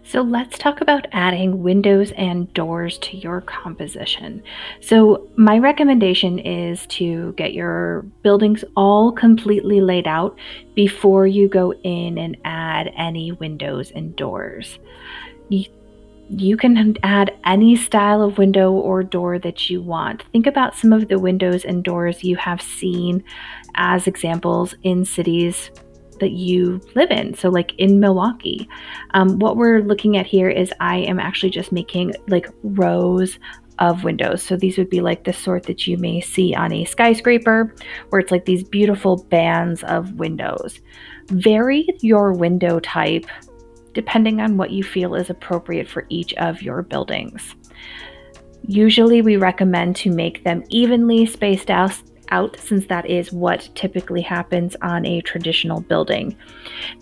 So let's talk about adding windows and doors to your composition. So, my recommendation is to get your buildings all completely laid out before you go in and add any windows and doors. You, you can add any style of window or door that you want. Think about some of the windows and doors you have seen as examples in cities that you live in. So, like in Milwaukee, what we're looking at here is I am actually just making like rows of windows. So, these would be like the sort that you may see on a skyscraper, where it's like these beautiful bands of windows. Vary your window type depending on what you feel is appropriate for each of your buildings. Usually, we recommend to make them evenly spaced out since that is what typically happens on a traditional building.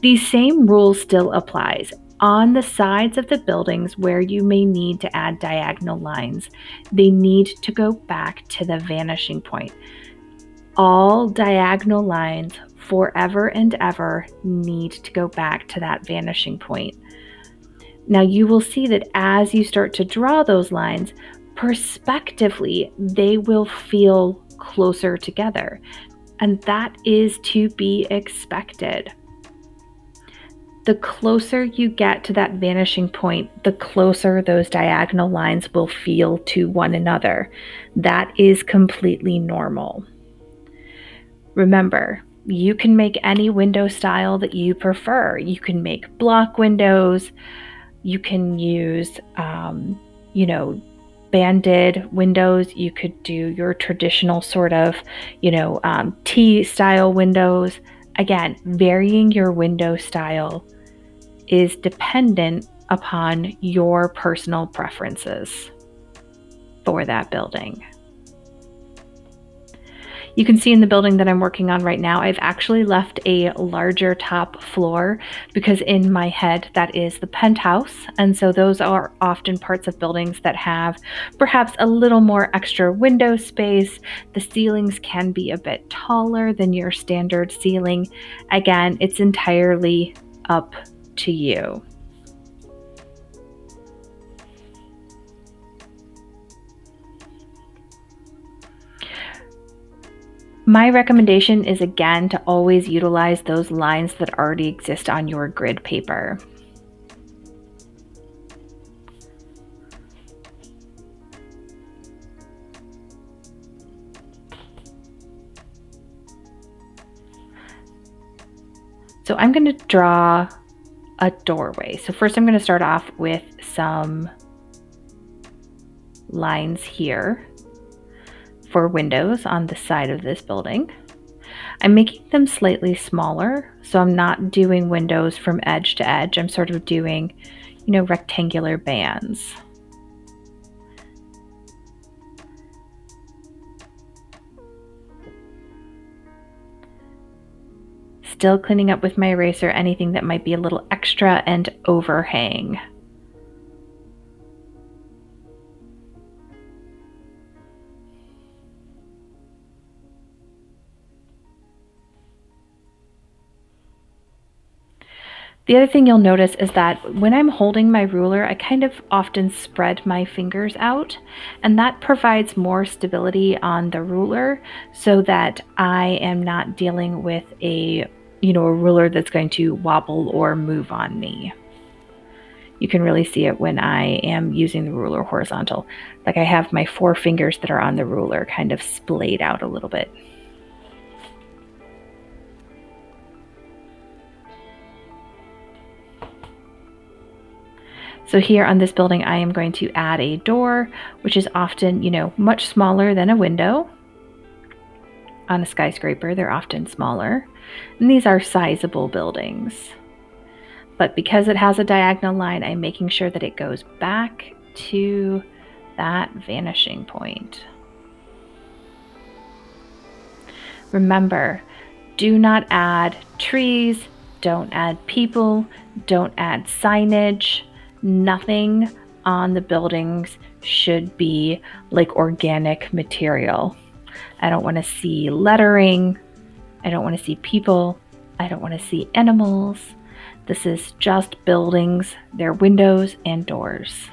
These same rules still applies. On the sides of the buildings where you may need to add diagonal lines, they need to go back to the vanishing point. All diagonal lines forever and ever need to go back to that vanishing point. Now you will see that as you start to draw those lines, perspectively, they will feel closer together. And that is to be expected. The closer you get to that vanishing point, the closer those diagonal lines will feel to one another. That is completely normal. Remember, you can make any window style that you prefer. You can make block windows. You can use, banded windows. You could do your traditional sort of, T style windows. Again, varying your window style is dependent upon your personal preferences for that building. You can see in the building that I'm working on right now, I've actually left a larger top floor because in my head that is the penthouse. And so those are often parts of buildings that have perhaps a little more extra window space. The ceilings can be a bit taller than your standard ceiling. Again, it's entirely up to you. My recommendation is again to always utilize those lines that already exist on your grid paper. So I'm going to draw a doorway. So first I'm going to start off with some lines here for windows on the side of this building. I'm making them slightly smaller, so I'm not doing windows from edge to edge. I'm sort of doing, rectangular bands. Still cleaning up with my eraser anything that might be a little extra and overhang. The other thing you'll notice is that when I'm holding my ruler, I kind of often spread my fingers out, and that provides more stability on the ruler so that I am not dealing with a ruler that's going to wobble or move on me. You can really see it when I am using the ruler horizontal. Like I have my 4 fingers that are on the ruler kind of splayed out a little bit. So here on this building, I am going to add a door, which is often, much smaller than a window. On a skyscraper, they're often smaller. And these are sizable buildings. But because it has a diagonal line, I'm making sure that it goes back to that vanishing point. Remember, do not add trees, don't add people, don't add signage. Nothing on the buildings should be like organic material. I don't want to see lettering. I don't want to see people. I don't want to see animals. This is just buildings, their windows and doors.